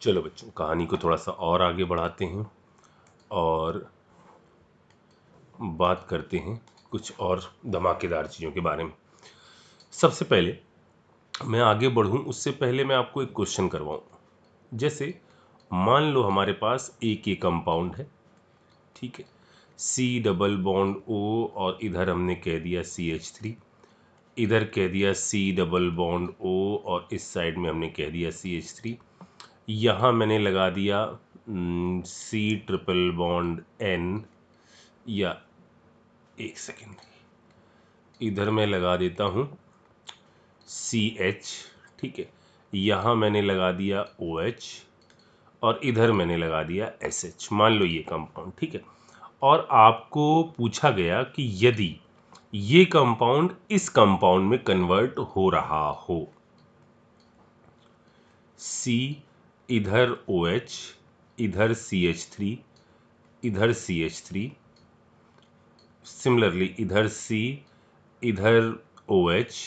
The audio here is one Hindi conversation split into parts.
चलो बच्चों, कहानी को थोड़ा सा और आगे बढ़ाते हैं और बात करते हैं कुछ और धमाकेदार चीज़ों के बारे में। सबसे पहले मैं आगे बढ़ूं उससे पहले मैं आपको एक क्वेश्चन करवाऊं। जैसे मान लो हमारे पास एक ये कंपाउंड है, ठीक है, सी डबल बॉन्ड ओ, और इधर हमने कह दिया CH3, इधर कह दिया सी डबल बॉन्ड ओ, और इस साइड में हमने कह दिया CH3। यहाँ मैंने लगा दिया सी ट्रिपल बॉन्ड N, या एक सेकेंड, इधर मैं लगा देता हूँ CH, ठीक है, यहाँ मैंने लगा दिया OH, और इधर मैंने लगा दिया SH। मान लो ये कंपाउंड, ठीक है, और आपको पूछा गया कि यदि ये कंपाउंड इस कंपाउंड में कन्वर्ट हो रहा हो, C इधर OH, इधर CH3, इधर CH3, सिमिलरली इधर C, इधर OH,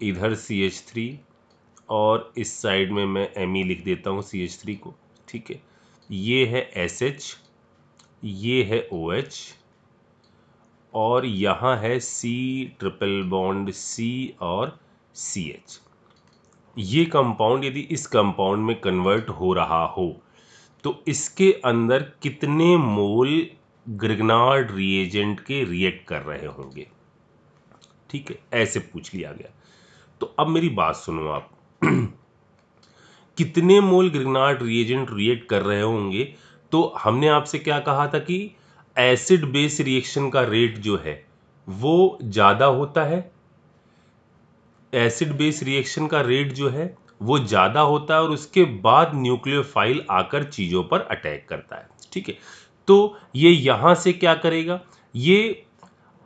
इधर CH3, और इस साइड में मैं Me लिख देता हूँ CH3 को, ठीक है। ये है SH, ये है OH, और यहाँ है C ट्रिपल बॉन्ड C और CH। ये कंपाउंड यदि इस कंपाउंड में कन्वर्ट हो रहा हो तो इसके अंदर कितने मोल ग्रिग्नार्ड रिएजेंट के रिएक्ट कर रहे होंगे, ठीक है, ऐसे पूछ लिया गया। तो अब मेरी बात सुनो आप, कितने मोल ग्रिग्नार्ड रिएजेंट रिएक्ट कर रहे होंगे, तो हमने आपसे क्या कहा था कि एसिड बेस रिएक्शन का रेट जो है वो ज़्यादा होता है, एसिड बेस रिएक्शन का रेट जो है वो ज़्यादा होता है, और उसके बाद न्यूक्लियोफाइल आकर चीज़ों पर अटैक करता है, ठीक है। तो ये यहाँ से क्या करेगा, ये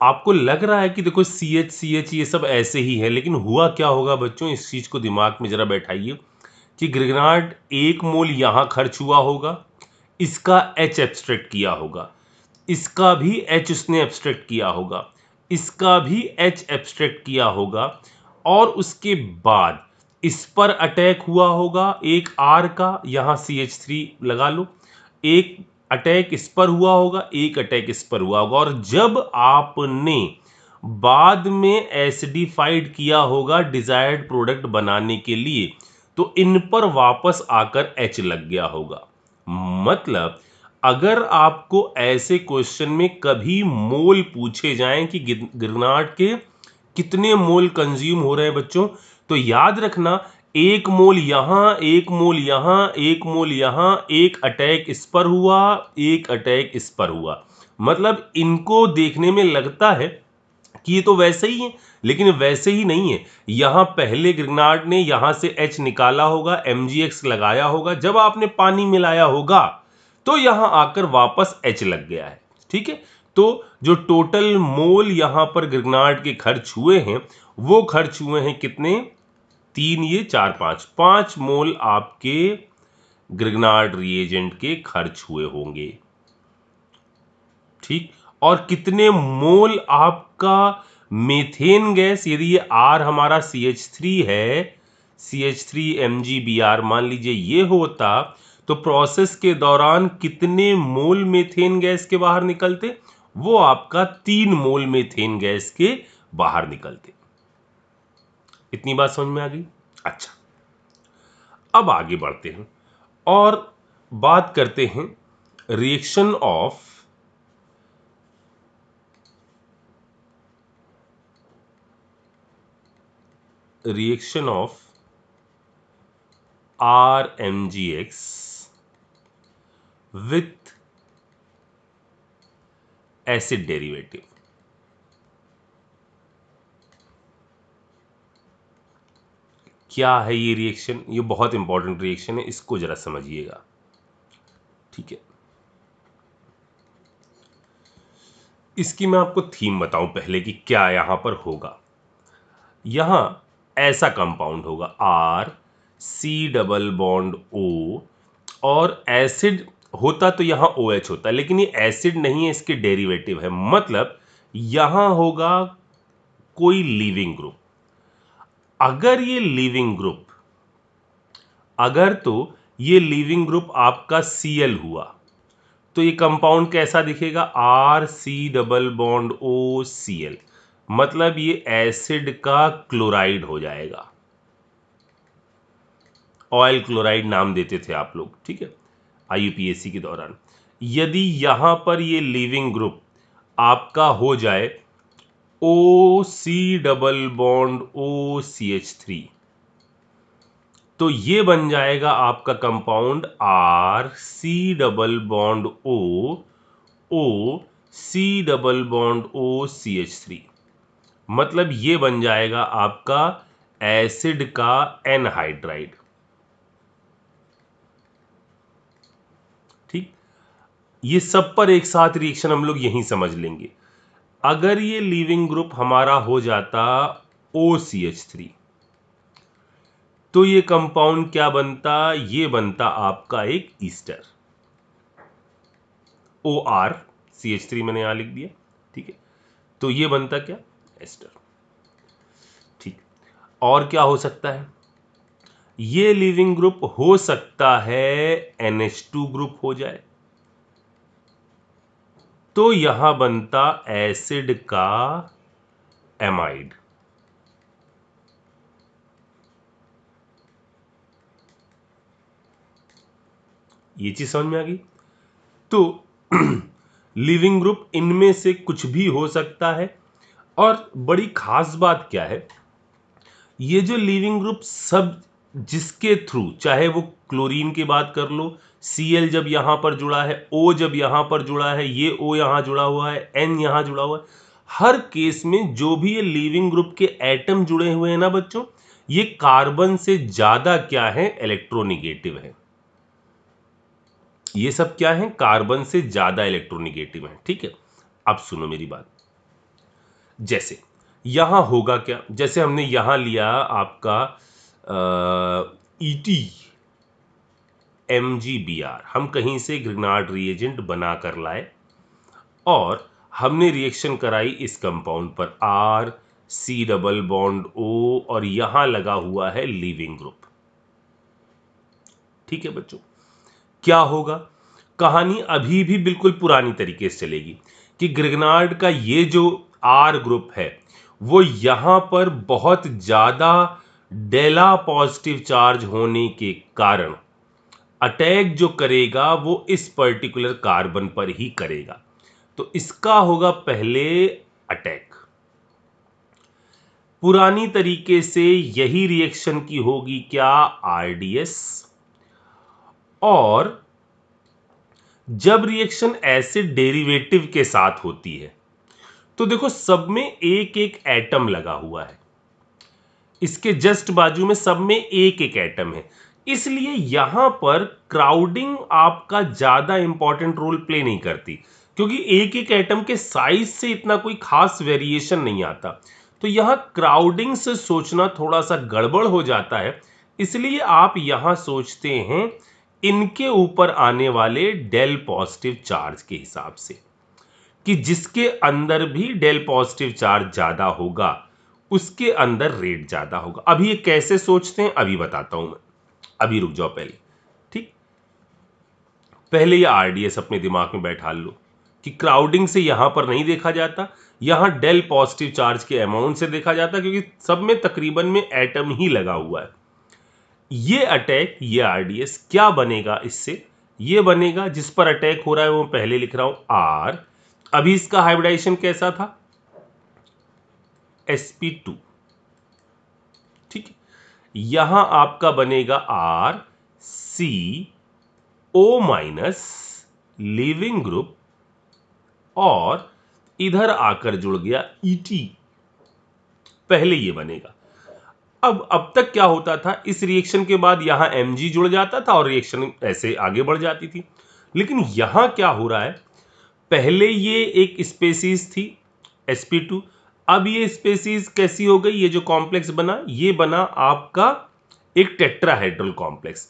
आपको लग रहा है कि देखो CH ये सब ऐसे ही है, लेकिन हुआ क्या होगा बच्चों, इस चीज़ को दिमाग में ज़रा बैठाइए कि ग्रिग्नार्ड 1 मोल यहाँ खर्च हुआ होगा, इसका H एब्स्ट्रैक्ट किया होगा, इसका भी H उसने एब्स्ट्रैक्ट किया होगा, इसका भी H एब्स्ट्रैक्ट किया होगा, और उसके बाद इस पर अटैक हुआ होगा एक R का, यहाँ CH3 लगा लो, एक अटैक इस पर हुआ होगा, एक अटैक इस पर हुआ होगा, और जब आपने बाद में एसिडिफाइड किया होगा डिजायर्ड प्रोडक्ट बनाने के लिए, तो इन पर वापस आकर H लग गया होगा। मतलब अगर आपको ऐसे क्वेश्चन में कभी मोल पूछे जाएं कि ग्रिग्नार्ड के कितने मोल कंज्यूम हो रहे हैं बच्चों, तो याद रखना 1 मोल यहां, 1 मोल यहां, 1 मोल यहां, एक अटैक इस पर हुआ, एक अटैक इस पर हुआ। मतलब इनको देखने में लगता है कि ये तो वैसे ही है, लेकिन वैसे ही नहीं है। यहां पहले ग्रिग्नार्ड ने यहां से H निकाला होगा, MgX लगाया होगा, जब आपने पानी मिलाया होगा तो यहां आकर वापस H लग गया है, ठीक है। तो जो टोटल मोल यहां पर ग्रिग्नार्ड के खर्च हुए हैं वो खर्च हुए हैं कितने, 3, ये 4, 5 मोल आपके ग्रिग्नार्ड रिएजेंट के खर्च हुए होंगे, ठीक। और कितने मोल आपका मेथेन गैस, यदि ये R हमारा CH3 है, CH3 MgBr मान लीजिए ये होता, तो प्रोसेस के दौरान कितने मोल मेथेन गैस के बाहर निकलते, वो आपका 3 मोल मेथेन गैस के बाहर निकलते। इतनी बात समझ में आ गई। अच्छा, अब आगे बढ़ते हैं और बात करते हैं reaction of RMgX with acid derivative। क्या है ये रिएक्शन, ये बहुत इंपॉर्टेंट रिएक्शन है, इसको जरा समझिएगा, ठीक है। इसकी मैं आपको थीम बताऊं पहले कि क्या यहां पर होगा। यहां ऐसा कंपाउंड होगा RC डबल बॉन्ड O, और एसिड होता तो यहां OH होता, लेकिन ये एसिड नहीं है, इसके डेरिवेटिव है। मतलब यहां होगा कोई लीविंग ग्रुप। अगर ये लीविंग ग्रुप, अगर तो ये लीविंग ग्रुप आपका Cl हुआ, तो ये कंपाउंड कैसा दिखेगा, RC डबल बॉन्ड OCl, मतलब ये एसिड का क्लोराइड हो जाएगा। ऑयल क्लोराइड नाम देते थे आप लोग, ठीक है, IUPAC के दौरान। यदि यहां पर ये लीविंग ग्रुप आपका हो जाए OC डबल बॉन्ड OCH3, तो ये बन जाएगा आपका compound RC double bond OCH3, मतलब ये बन जाएगा आपका एसिड का एनहाइड्राइड। ठीक, ये सब पर एक साथ रिएक्शन हम लोग यहीं समझ लेंगे। अगर ये लीविंग ग्रुप हमारा हो जाता OCH3, तो ये कंपाउंड क्या बनता, ये बनता आपका एक ईस्टर, OR CH3 मैंने यहां लिख दिया, ठीक है, तो ये बनता क्या, एस्टर। ठीक, और क्या हो सकता है, ये लीविंग ग्रुप हो सकता है NH2 ग्रुप हो जाए, तो यहां बनता एसिड का एमाइड। ये चीज समझ में आ गई। तो लिविंग ग्रुप इनमें से कुछ भी हो सकता है, और बड़ी खास बात क्या है, ये जो लिविंग ग्रुप सब जिसके थ्रू, चाहे वो क्लोरीन की बात कर लो, Cl जब यहां पर जुड़ा है, O जब यहां पर जुड़ा है, ये O यहां जुड़ा हुआ है, N यहां जुड़ा हुआ है, हर केस में जो भी ये लिविंग ग्रुप के एटम जुड़े हुए हैं ना बच्चों, ये कार्बन से ज्यादा क्या है, इलेक्ट्रोनिगेटिव है। ये सब क्या है, कार्बन से ज्यादा इलेक्ट्रोनिगेटिव है। ठीक है, अब सुनो मेरी बात। जैसे यहां होगा क्या, जैसे हमने यहां लिया आपका ET MgBr, हम कहीं से ग्रिग्नार्ड रिएजेंट बना कर लाए और हमने रिएक्शन कराई इस कंपाउंड पर RC डबल बॉन्ड O, और यहां लगा हुआ है लीविंग ग्रुप। ठीक है बच्चों, क्या होगा, कहानी अभी भी बिल्कुल पुरानी तरीके से चलेगी कि ग्रिग्नार्ड का ये जो R ग्रुप है वो यहां पर बहुत ज्यादा डेला पॉजिटिव चार्ज होने के कारण अटैक जो करेगा वो इस पर्टिकुलर कार्बन पर ही करेगा। तो इसका होगा पहले अटैक। पुरानी तरीके से यही रिएक्शन की होगी क्या, RDS। और जब रिएक्शन एसिड डेरिवेटिव के साथ होती है तो देखो सब में एक एक एटम लगा हुआ है, इसके जस्ट बाजू में सब में एक एक एटम है, इसलिए यहां पर क्राउडिंग आपका ज्यादा इंपॉर्टेंट रोल प्ले नहीं करती, क्योंकि एक एक एटम के साइज से इतना कोई खास वेरिएशन नहीं आता। तो यहां क्राउडिंग से सोचना थोड़ा सा गड़बड़ हो जाता है, इसलिए आप यहां सोचते हैं इनके ऊपर आने वाले डेल पॉजिटिव चार्ज के हिसाब से, कि जिसके अंदर भी डेल पॉजिटिव चार्ज ज्यादा होगा उसके अंदर रेट ज्यादा होगा। अभी ये कैसे सोचते हैं अभी बताता हूं मैं, अभी रुक जाओ पहले। ठीक, पहले ये RDS अपने दिमाग में बैठा लो कि क्राउडिंग से यहां पर नहीं देखा जाता, यहां डेल पॉजिटिव चार्ज के अमाउंट से देखा जाता, क्योंकि सब में तकरीबन में एटम ही लगा हुआ है। ये अटैक, ये RDS क्या बनेगा, इससे ये बनेगा जिस पर अटैक हो रहा है वो पहले लिख रहा हूं R। अभी इसका हाइब्रिडाइजेशन कैसा था, sp2। ठीक है, यहां आपका बनेगा RCO- लिविंग ग्रुप, और इधर आकर जुड़ गया ET, पहले ये बनेगा। अब तक क्या होता था, इस रिएक्शन के बाद यहां Mg जुड़ जाता था और रिएक्शन ऐसे आगे बढ़ जाती थी। लेकिन यहां क्या हो रहा है, पहले ये एक स्पेसीज थी sp2, अब ये स्पेसीज कैसी हो गई, ये जो कॉम्प्लेक्स बना ये बना आपका एक टेट्राहेड्रल कॉम्प्लेक्स,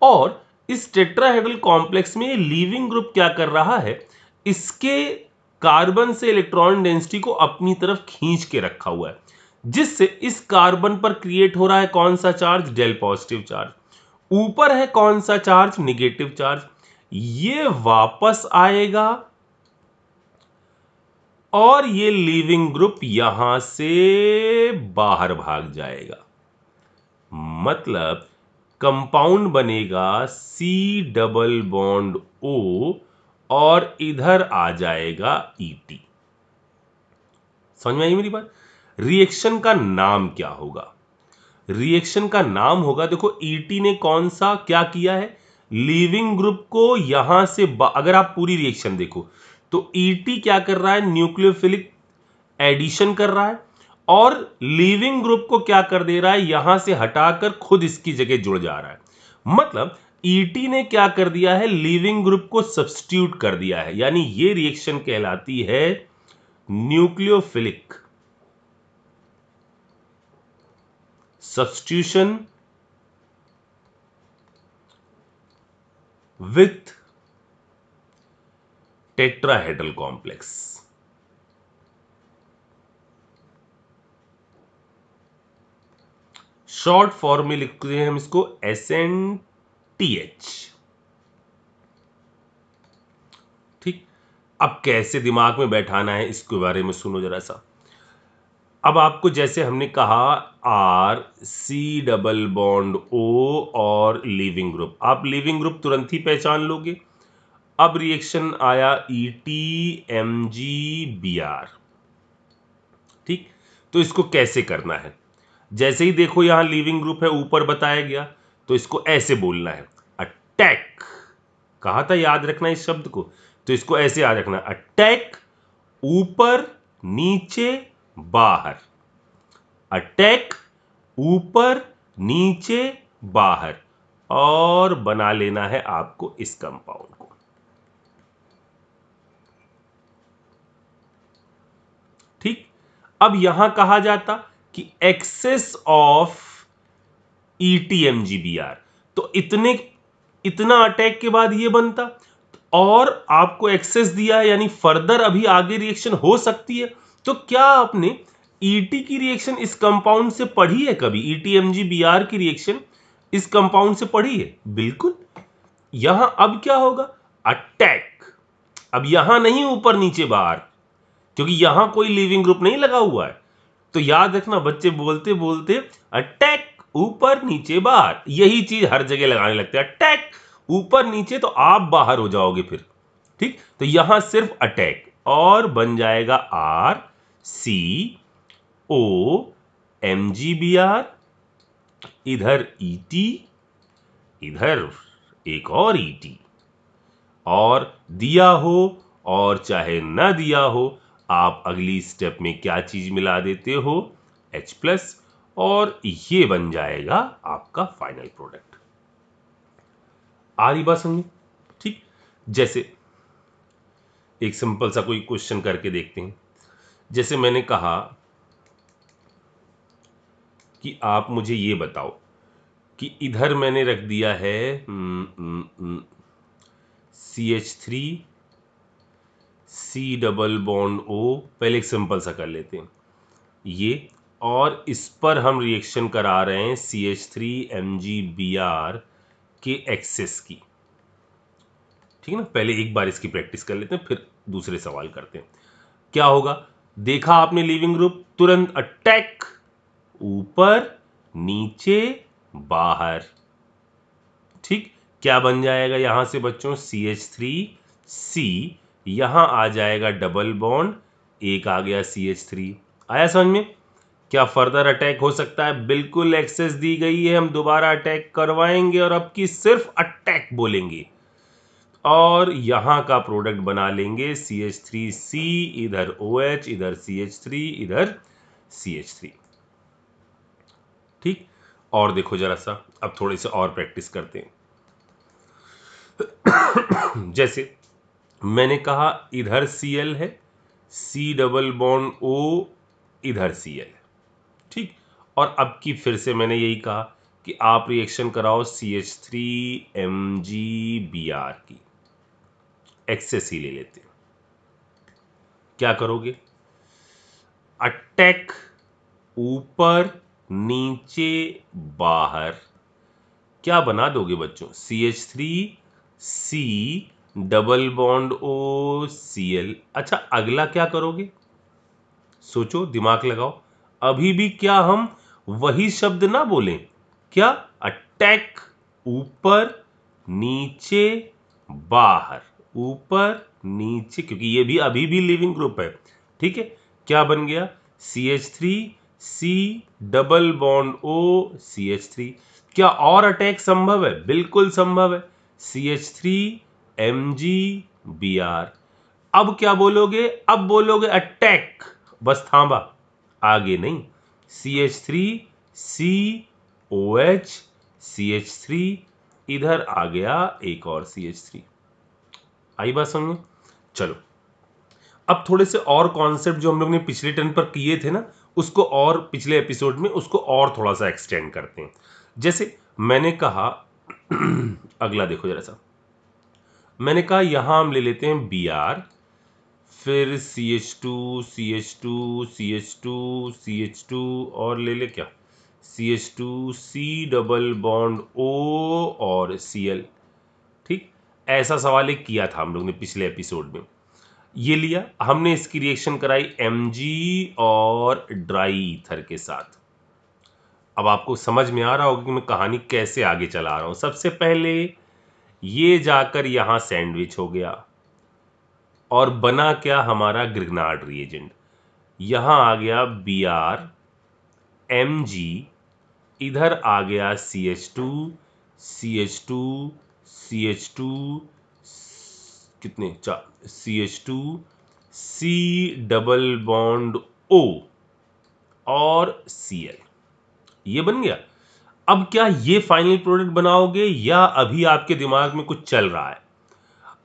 और इस टेट्राहेड्रल कॉम्प्लेक्स में लीविंग ग्रुप क्या कर रहा है, इसके कार्बन से इलेक्ट्रॉन डेंसिटी को अपनी तरफ खींच के रखा हुआ है, जिससे इस कार्बन पर क्रिएट हो रहा है कौन सा चार्ज, डेल पॉजिटिव चार्ज। ऊपर है कौन सा चार्ज? Negative charge. ये वापस आएगा और ये लीविंग ग्रुप यहां से बाहर भाग जाएगा। मतलब कंपाउंड बनेगा C डबल बॉन्ड O और इधर आ जाएगा ET। समझ में आई मेरी बात? रिएक्शन का नाम क्या होगा? रिएक्शन का नाम होगा, देखो ET ने कौन सा क्या किया है, लीविंग ग्रुप को यहां से अगर आप पूरी रिएक्शन देखो तो ET क्या कर रहा है, न्यूक्लियोफिलिक एडिशन कर रहा है और लीविंग ग्रुप को क्या कर दे रहा है, यहां से हटाकर खुद इसकी जगह जुड़ जा रहा है। मतलब ET ने क्या कर दिया है, लीविंग ग्रुप को सब्स्टिट्यूट कर दिया है, यानी ये रिएक्शन कहलाती है nucleophilic substitution with tetrahedral complex. Short form में लिखते हैं हम इसको SNTH। ठीक, अब कैसे दिमाग में बैठाना है इसके बारे में सुनो जरा सा। अब आपको जैसे हमने कहा R C double bond O और लीविंग ग्रुप, आप लीविंग ग्रुप तुरंत ही पहचान लोगे। अब रिएक्शन आया ETMgBr। ठीक, तो इसको कैसे करना है, जैसे ही देखो यहां लीविंग ग्रुप है ऊपर बताया गया, तो इसको ऐसे बोलना है, अटैक। कहा था याद रखना इस शब्द को, तो इसको ऐसे याद रखना, अटैक ऊपर नीचे बाहर, अटैक ऊपर नीचे बाहर, और बना लेना है आपको इस कंपाउंड को। ठीक, अब यहां कहा जाता कि एक्सेस ऑफ ETMgBr, तो इतना अटैक के बाद ये बनता, और आपको एक्सेस दिया है यानी फर्दर अभी आगे रिएक्शन हो सकती है। तो क्या आपने ET की रिएक्शन इस कंपाउंड से पढ़ी है कभी? ETMgBr की रिएक्शन इस कंपाउंड से पढ़ी है? बिल्कुल। यहां अब क्या होगा, अटैक। अब यहां नहीं ऊपर नीचे बाहर, क्योंकि यहां कोई लिविंग ग्रुप नहीं लगा हुआ है। तो याद रखना, बच्चे बोलते बोलते अटैक ऊपर नीचे बाहर, यही चीज हर जगह लगाने लगते हैं, अटैक ऊपर नीचे, तो आप बाहर हो जाओगे फिर। ठीक, तो यहां सिर्फ अटैक, और बन जाएगा RCOMgBr, इधर ET, इधर एक और ET, और दिया हो और चाहे ना दिया हो, आप अगली स्टेप में क्या चीज मिला देते हो, H+, और ये बन जाएगा आपका फाइनल प्रोडक्ट। आ रही बात समझ? ठीक, जैसे एक सिंपल सा कोई क्वेश्चन करके देखते हैं। जैसे मैंने कहा कि आप मुझे ये बताओ कि इधर मैंने रख दिया है CH3 C double bond O, पहले एक सिंपल सा कर लेते हैं ये, और इस पर हम रिएक्शन करा रहे हैं CH3MgBr के एक्सेस की। ठीक है ना, पहले एक बार इसकी प्रैक्टिस कर लेते हैं, फिर दूसरे सवाल करते हैं। क्या होगा, देखा आपने लीविंग ग्रुप, तुरंत अटैक ऊपर नीचे बाहर। ठीक, क्या बन जाएगा यहां से बच्चों, CH3C, यहां आ जाएगा डबल बॉन्ड, एक आ गया CH3। आया समझ में? क्या फर्दर अटैक हो सकता है? बिल्कुल, एक्सेस दी गई है, हम दोबारा अटैक करवाएंगे और अब की सिर्फ अटैक बोलेंगे, और यहां का प्रोडक्ट बना लेंगे CH3C, इधर OH, इधर CH3, इधर CH3। ठीक, और देखो जरा सा, अब थोड़े से और प्रैक्टिस करते हैं। जैसे मैंने कहा इधर Cl है, C डबल बॉन्ड O, इधर Cl है। ठीक, और अब की फिर से मैंने यही कहा कि आप रिएक्शन कराओ CH3MgBr की, एक्सेस ही ले लेते हैं। क्या करोगे, अटैक ऊपर नीचे बाहर, क्या बना दोगे बच्चों? CH3C double bond OCl। अच्छा, अगला क्या करोगे? सोचो, दिमाग लगाओ। अभी भी क्या हम वही शब्द ना बोलें? क्या? अटैक। ऊपर नीचे बाहर, ऊपर नीचे, क्योंकि ये भी अभी भी लिविंग ग्रुप है। ठीक है, क्या बन गया? CH3C double bond OCH3। क्या और अटैक संभव है? बिल्कुल संभव है। CH3MgBr। अब क्या बोलोगे? अब बोलोगे अटैक, बस थांबा, आगे नहीं। CH3COH CH3, इधर आ गया एक और CH3। आई बात समझ में? चलो, अब थोड़े से और कॉन्सेप्ट जो हम लोग ने पिछले टर्न पर किए थे ना, उसको और पिछले एपिसोड में उसको और थोड़ा सा एक्सटेंड करते हैं। जैसे मैंने कहा अगला देखो जरा सा, मैंने कहा यहां हम ले लेते हैं Br, फिर CH2 CH2 CH2 CH2 और ले ले क्या, CH2C डबल बॉन्ड O और Cl। ठीक, ऐसा सवाल एक किया था हम लोग ने पिछले एपिसोड में। ये लिया हमने, इसकी रिएक्शन कराई Mg और ड्राई ईथर के साथ। अब आपको समझ में आ रहा होगा कि मैं कहानी कैसे आगे चला रहा हूं। सबसे पहले ये जाकर यहां सैंडविच हो गया और बना क्या? हमारा ग्रिग्नार्ड रिएजेंट। यहां आ गया Br Mg, इधर आ गया CH2 CH2 CH2, कितने? चार। CH2 C double bond O और Cl। ये बन गया। अब क्या ये फाइनल प्रोडक्ट बनाओगे या अभी आपके दिमाग में कुछ चल रहा है?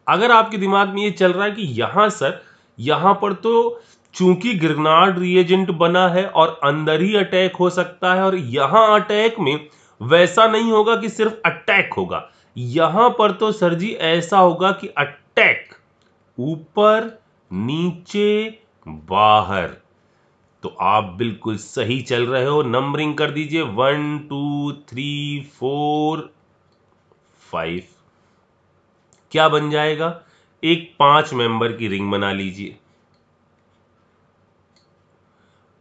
अगर आपके दिमाग में ये चल रहा है कि यहां सर, यहां पर तो चूंकि ग्रिग्नार्ड रिएजेंट बना है और अंदर ही अटैक हो सकता है, और यहां अटैक में वैसा नहीं होगा कि सिर्फ अटैक होगा, यहां पर तो सर जी ऐसा होगा कि अटैक ऊपर नीचे बाहर। तो आप बिल्कुल सही चल रहे हो। नंबरिंग कर दीजिए, 1 2 3 4 5। क्या बन जाएगा? एक 5 मेंबर की रिंग बना लीजिए।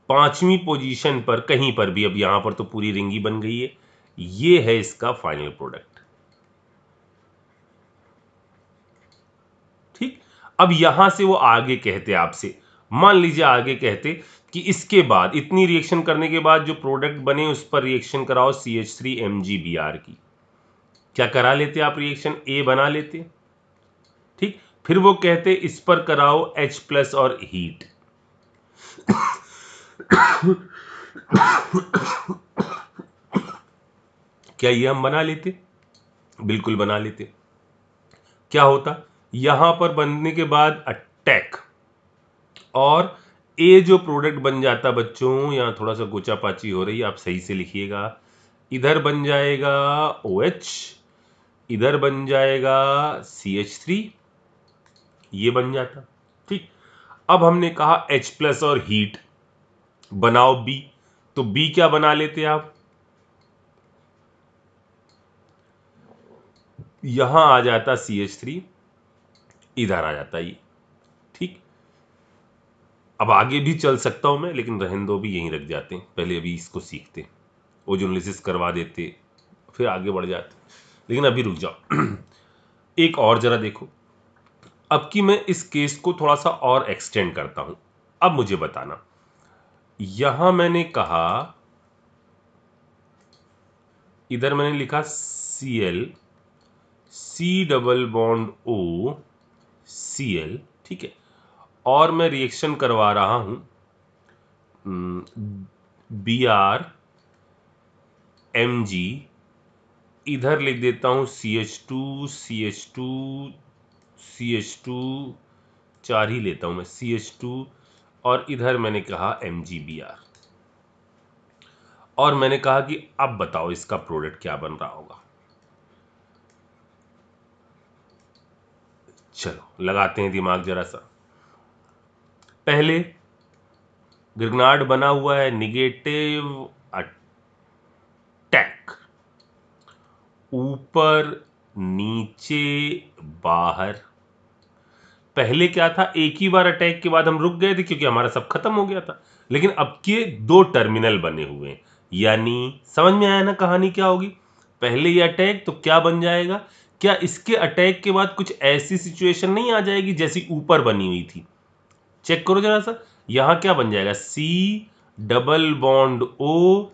पांचवी पोजीशन पर कहीं पर भी, अब यहां पर तो पूरी रिंग ही बन गई है। ये है इसका फाइनल प्रोडक्ट। ठीक, अब यहां से वो आगे कहते आपसे, मान लीजिए आगे कहते कि इसके बाद, इतनी रिएक्शन करने के बाद जो प्रोडक्ट बने उस पर रिएक्शन कराओ CH3MgBr की। क्या करा लेते आप? रिएक्शन ए बना लेते। ठीक, फिर वो कहते इस पर कराओ H+ और हीट। क्या ये हम बना लेते? बिल्कुल बना लेते। क्या होता? यहां पर बनने के बाद अटैक, और ए जो प्रोडक्ट बन जाता बच्चों, यहां थोड़ा सा गोचा पाची हो रही है, आप सही से लिखिएगा। इधर बन जाएगा OH, इधर बन जाएगा CH3, ये बन जाता। ठीक, अब हमने कहा H+ और हीट बनाओ B, तो B क्या बना लेते आप? यहां आ जाता CH3, इधर आ जाता ये। ठीक, अब आगे भी चल सकता हूं मैं, लेकिन रहने दो, भी यहीं रख जाते हैं, पहले अभी इसको सीखते, ओजोनोलिसिस करवा देते, फिर आगे बढ़ जाते। लेकिन अभी रुक जाओ। एक और जरा देखो, अब कि मैं इस केस को थोड़ा सा और एक्सटेंड करता हूं। अब मुझे बताना, यहां मैंने कहा, इधर मैंने लिखा Cl C double bond O Cl। ठीक है, और मैं रिएक्शन करवा रहा हूं Br Mg, इधर लिख देता हूं CH2 CH2 CH2, 4 ही लेता हूं मैं, CH2, और इधर मैंने कहा MgBr, और मैंने कहा कि अब बताओ इसका प्रोडक्ट क्या बन रहा होगा। चलो लगाते हैं दिमाग जरा सा। पहले ग्रिग्नार्ड बना हुआ है, निगेटिव अटैक, ऊपर नीचे बाहर। पहले क्या था, एक ही बार अटैक के बाद हम रुक गए थे क्योंकि हमारा सब खत्म हो गया था, लेकिन अब के दो टर्मिनल बने हुए हैं। यानी समझ में आया ना कहानी क्या होगी। पहले ये अटैक तो क्या बन जाएगा, क्या इसके अटैक के बाद कुछ ऐसी सिचुएशन नहीं आ जाएगी जैसी ऊपर बनी हुई थी। चेक करो जरा सा, यहां क्या बन जाएगा, C डबल बॉन्ड O,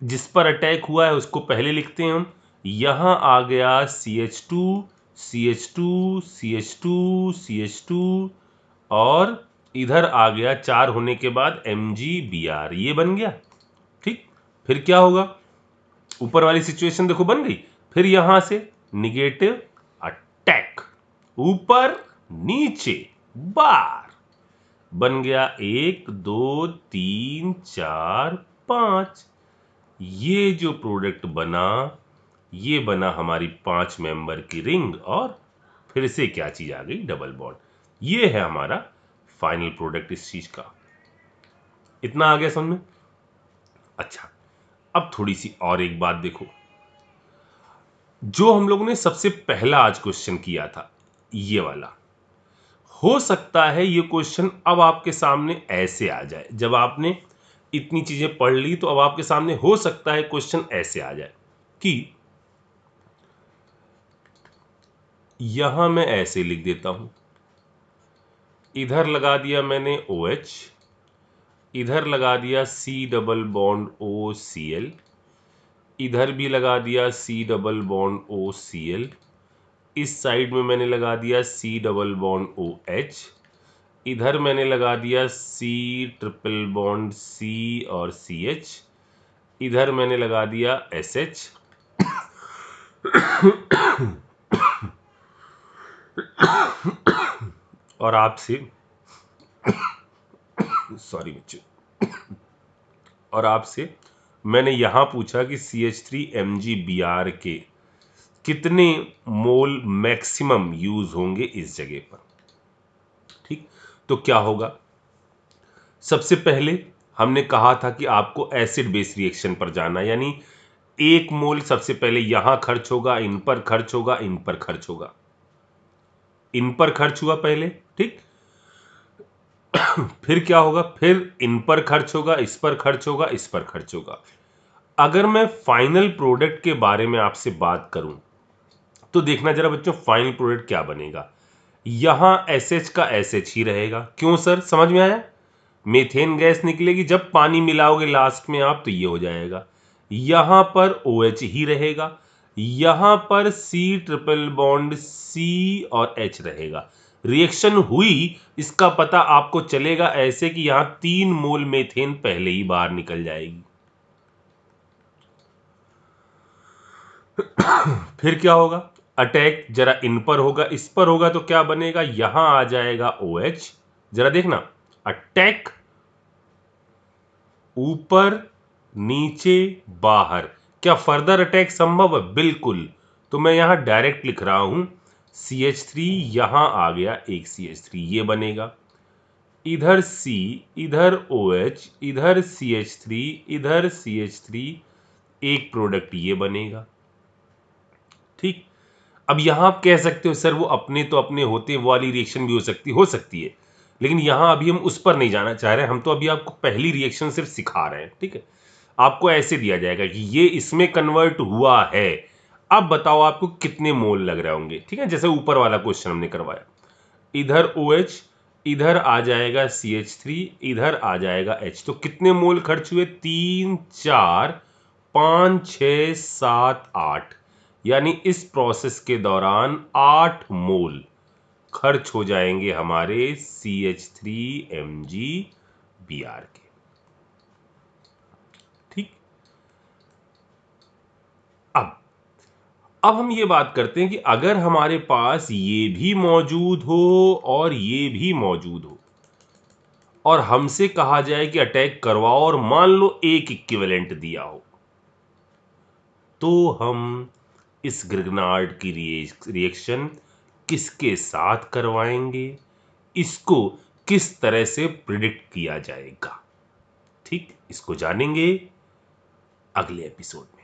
जिस पर अटैक हुआ है उसको पहले लिखते हैं हम। यहां आ गया CH2 CH2 CH2 CH2 और इधर आ गया 4 होने के बाद MgBr, ये बन गया। ठीक, फिर क्या होगा, ऊपर वाली सिचुएशन देखो बन गई। फिर यहां से निगेटिव अटैक, ऊपर नीचे बार, बन गया 1 2 3 4 5। ये जो प्रोडक्ट बना, ये बना हमारी 5 मेंबर की रिंग, और फिर से क्या चीज आ गई, डबल बॉन्ड। ये है हमारा फाइनल प्रोडक्ट इस चीज का। इतना आ गया समझ में। अच्छा, अब थोड़ी सी और एक बात देखो, जो हम लोगों ने सबसे पहला आज क्वेश्चन किया था, ये वाला, हो सकता है ये क्वेश्चन अब आपके सामने ऐसे आ जाए। जब आपने इतनी चीजें पढ़ ली तो अब आपके सामने हो सकता है क्वेश्चन ऐसे आ जाए कि यहां मैं ऐसे लिख देता हूं, इधर लगा दिया मैंने OH, इधर लगा दिया C डबल बॉन्ड OCl, इधर भी लगा दिया C डबल बॉन्ड OCl, इस साइड में मैंने लगा दिया C डबल बॉन्ड OH, इधर मैंने लगा दिया C ट्रिपल बॉन्ड C और CH, इधर मैंने लगा दिया SH, और आपसे सॉरी बच्चे, और आपसे मैंने यहां पूछा कि CH3MgBr के कितने मोल मैक्सिमम यूज होंगे इस जगह पर। ठीक, तो क्या होगा, सबसे पहले हमने कहा था कि आपको एसिड बेस रिएक्शन पर जाना, यानी 1 मोल सबसे पहले यहां खर्च होगा, इन पर खर्च होगा, इन पर खर्च होगा, इन पर खर्च हुआ पहले। ठीक, फिर क्या होगा, फिर इन पर खर्च होगा, इस पर खर्च होगा, इस पर खर्च होगा। अगर मैं फाइनल प्रोडक्ट के बारे में आपसे बात करूं तो देखना जरा बच्चों, फाइनल प्रोडक्ट क्या बनेगा। यहां SH का SH ही रहेगा। क्यों सर, समझ में आया, मीथेन गैस निकलेगी जब पानी मिलाओगे लास्ट में आप, तो ये हो जाएगा। यहां पर OH ही रहेगा, यहां पर C ट्रिपल बॉन्ड C और H रहेगा। रिएक्शन हुई इसका पता आपको चलेगा ऐसे कि यहां 3 मोल मीथेन पहले ही बाहर निकल जाएगी। फिर क्या होगा, अटैक जरा इन पर होगा, इस पर होगा तो क्या बनेगा, यहां आ जाएगा OH, जरा देखना, अटैक ऊपर नीचे बाहर। क्या फर्दर अटैक संभव है, बिल्कुल। तो मैं यहां डायरेक्ट लिख रहा हूं CH3, यहां आ गया एक CH3, ये बनेगा, इधर C, इधर OH, इधर CH3, इधर CH3, एक प्रोडक्ट ये बनेगा। ठीक, अब यहां आप कह सकते हो सर वो अपने तो अपने होते हैं, वो वाली रिएक्शन भी हो सकती है, लेकिन यहां अभी हम उस पर नहीं जाना चाह रहे हैं, हम तो अभी आपको पहली रिएक्शन सिर्फ सिखा रहे हैं। ठीक है, आपको ऐसे दिया जाएगा कि ये इसमें कन्वर्ट हुआ है, अब बताओ आपको कितने मोल लग रहे होंगे। ठीक है, जैसे ऊपर वाला क्वेश्चन हमने करवाया, इधर OH, इधर आ जाएगा CH3, इधर आ जाएगा H, तो कितने मोल खर्च हुए, 3 4 5 6 7 8, यानी इस प्रोसेस के दौरान 8 मोल खर्च हो जाएंगे हमारे CH3MgBr के। ठीक, अब हम ये बात करते हैं कि अगर हमारे पास ये भी मौजूद हो और ये भी मौजूद हो और हमसे कहा जाए कि अटैक करवाओ और मान लो एक इक्विवेलेंट दिया हो, तो हम इस ग्रिग्नार्ड की रिएक्शन किसके साथ करवाएंगे, इसको किस तरह से प्रिडिक्ट किया जाएगा। ठीक, इसको जानेंगे अगले एपिसोड में।